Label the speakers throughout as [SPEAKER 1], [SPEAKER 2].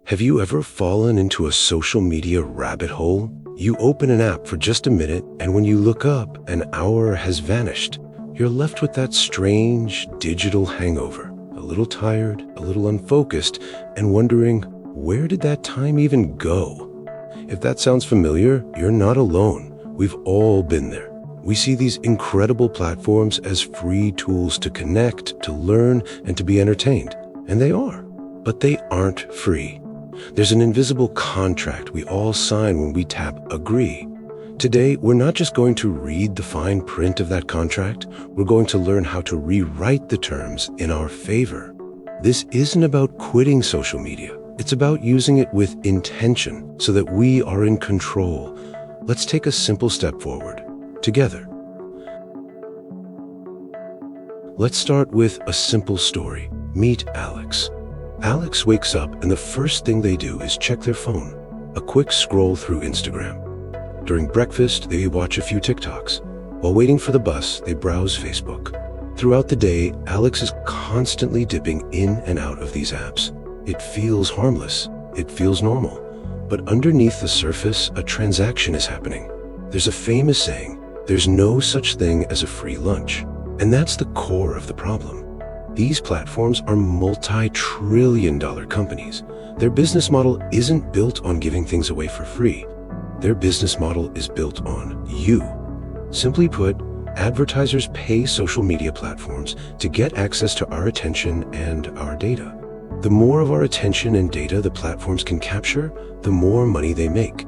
[SPEAKER 1] Have you ever fallen into a social media rabbit hole? You open an app for just a minute, and when you look up, an hour has vanished. You're left with that strange digital hangover, a little tired, a little unfocused, and wondering, where did that time even go? If that sounds familiar, you're not alone. We've all been there. We see these incredible platforms as free tools to connect, to learn, and to be entertained. And they are. But they aren't free. There's an invisible contract we all sign when we tap agree. Today, we're not just going to read the fine print of that contract, we're going to learn how to rewrite the terms in our favor. This isn't about quitting social media. It's about using it with intention so that we are in control. Let's take a simple step forward, together. Let's start with a simple story. Meet Alex. Alex wakes up and the first thing they do is check their phone, a quick scroll through Instagram. During breakfast, they watch a few TikToks. While waiting for the bus, they browse Facebook. Throughout the day, Alex is constantly dipping in and out of these apps. It feels harmless. It feels normal. But underneath the surface, a transaction is happening. There's a famous saying, there's no such thing as a free lunch. And that's the core of the problem. These platforms are multi-trillion-dollar companies. Their business model isn't built on giving things away for free. Their business model is built on you. Simply put, advertisers pay social media platforms to get access to our attention and our data. The more of our attention and data the platforms can capture, the more money they make.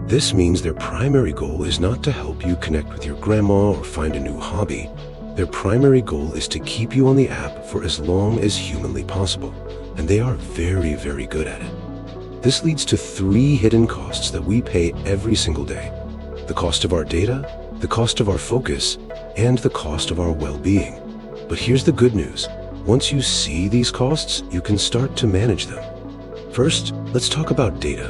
[SPEAKER 1] This means their primary goal is not to help you connect with your grandma or find a new hobby. Their primary goal is to keep you on the app for as long as humanly possible, and they are very, very good at it. This leads to 3 hidden costs that we pay every single day: the cost of our data, the cost of our focus, and the cost of our well-being. But here's the good news. Once you see these costs, you can start to manage them. First, let's talk about data.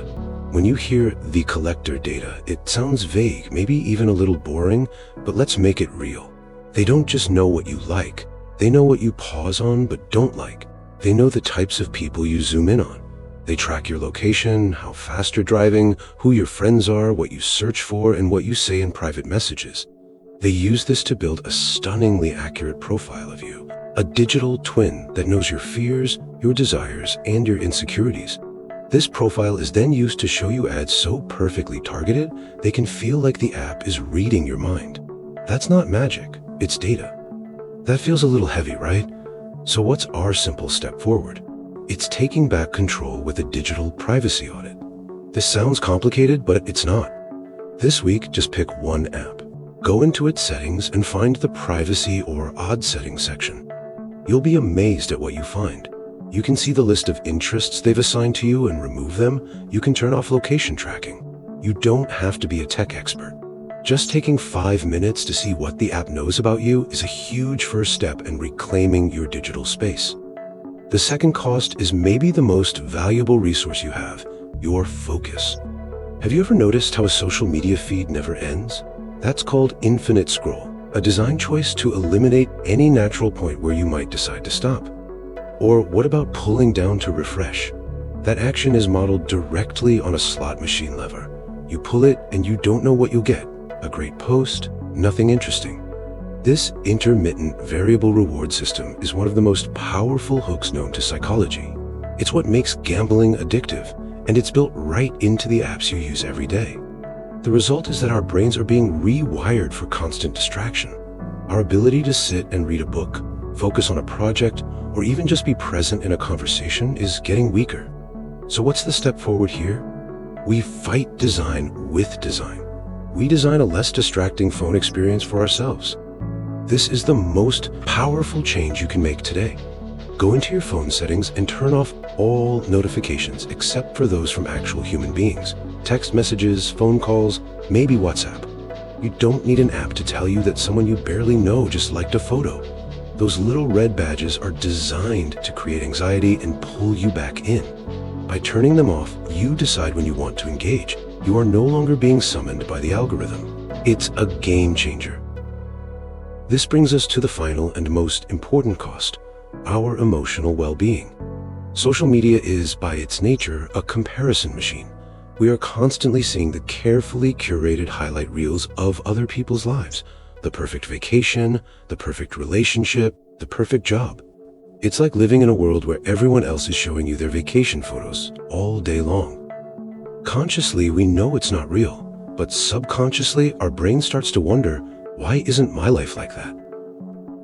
[SPEAKER 1] When you hear the collector data, it sounds vague, maybe even a little boring, but let's make it real. They don't just know what you like. They know what you pause on but don't like. They know the types of people you zoom in on. They track your location, how fast you're driving, who your friends are, what you search for, and what you say in private messages. They use this to build a stunningly accurate profile of you, a digital twin that knows your fears, your desires, and your insecurities. This profile is then used to show you ads so perfectly targeted, they can feel like the app is reading your mind. That's not magic, it's data. That feels a little heavy, right? So what's our simple step forward? It's taking back control with a digital privacy audit. This sounds complicated, but it's not. This week, just pick one app. Go into its settings and find the privacy or odd settings section. You'll be amazed at what you find. You can see the list of interests they've assigned to you and remove them. You can turn off location tracking. You don't have to be a tech expert. Just taking 5 minutes to see what the app knows about you is a huge first step in reclaiming your digital space. The second cost is maybe the most valuable resource you have, your focus. Have you ever noticed how a social media feed never ends? That's called infinite scroll, a design choice to eliminate any natural point where you might decide to stop. Or what about pulling down to refresh? That action is modeled directly on a slot machine lever. You pull it and you don't know what you'll get. A great post, nothing interesting. This intermittent variable reward system is one of the most powerful hooks known to psychology. It's what makes gambling addictive, and it's built right into the apps you use every day. The result is that our brains are being rewired for constant distraction. Our ability to sit and read a book, focus on a project, or even just be present in a conversation is getting weaker. So what's the step forward here? We fight design with design. We design a less distracting phone experience for ourselves. This is the most powerful change you can make today. Go into your phone settings and turn off all notifications except for those from actual human beings. Text messages, phone calls, maybe WhatsApp. You don't need an app to tell you that someone you barely know just liked a photo. Those little red badges are designed to create anxiety and pull you back in. By turning them off, you decide when you want to engage. You are no longer being summoned by the algorithm. It's a game changer. This brings us to the final and most important cost, our emotional well-being. Social media is, by its nature, a comparison machine. We are constantly seeing the carefully curated highlight reels of other people's lives. The perfect vacation, the perfect relationship, the perfect job. It's like living in a world where everyone else is showing you their vacation photos all day long. Consciously, we know it's not real, but subconsciously, our brain starts to wonder, why isn't my life like that?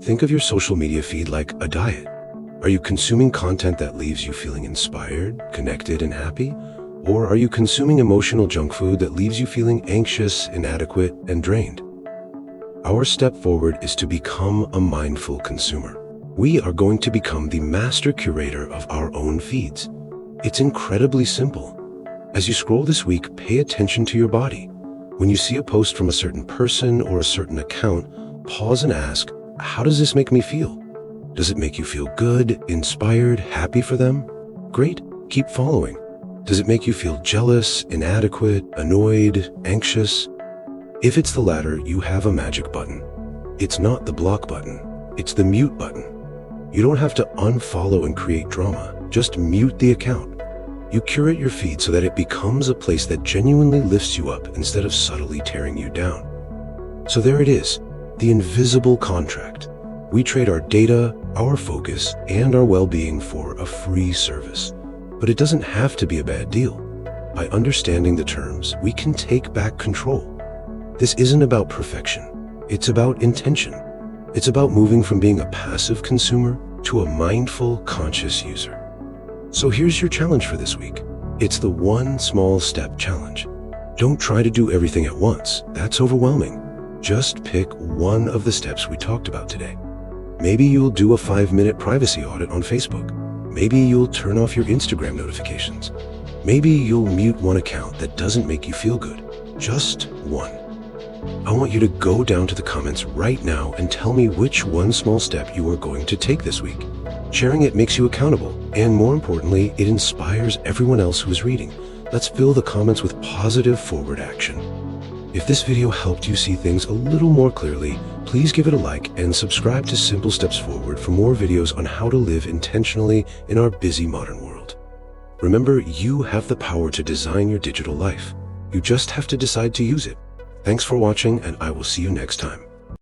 [SPEAKER 1] Think of your social media feed like a diet. Are you consuming content that leaves you feeling inspired, connected, and happy? Or are you consuming emotional junk food that leaves you feeling anxious, inadequate, and drained? Our step forward is to become a mindful consumer. We are going to become the master curator of our own feeds. It's incredibly simple. As you scroll this week, pay attention to your body. When you see a post from a certain person or a certain account, pause and ask, how does this make me feel? Does it make you feel good, inspired, happy for them? Great, keep following. Does it make you feel jealous, inadequate, annoyed, anxious? If it's the latter, you have a magic button. It's not the block button, it's the mute button. You don't have to unfollow and create drama, just mute the account. You curate your feed so that it becomes a place that genuinely lifts you up instead of subtly tearing you down. So there it is, the invisible contract. We trade our data, our focus, and our well-being for a free service. But it doesn't have to be a bad deal. By understanding the terms, we can take back control. This isn't about perfection. It's about intention. It's about moving from being a passive consumer to a mindful, conscious user. So here's your challenge for this week. It's the one small step challenge. Don't try to do everything at once. That's overwhelming. Just pick one of the steps we talked about today. Maybe you'll do a 5-minute privacy audit on Facebook. Maybe you'll turn off your Instagram notifications. Maybe you'll mute one account that doesn't make you feel good. Just one. I want you to go down to the comments right now and tell me which one small step you are going to take this week. Sharing it makes you accountable, and more importantly, it inspires everyone else who is reading. Let's fill the comments with positive forward action. If this video helped you see things a little more clearly, please give it a like and subscribe to Simple Steps Forward for more videos on how to live intentionally in our busy modern world. Remember, you have the power to design your digital life. You just have to decide to use it. Thanks for watching, and I will see you next time.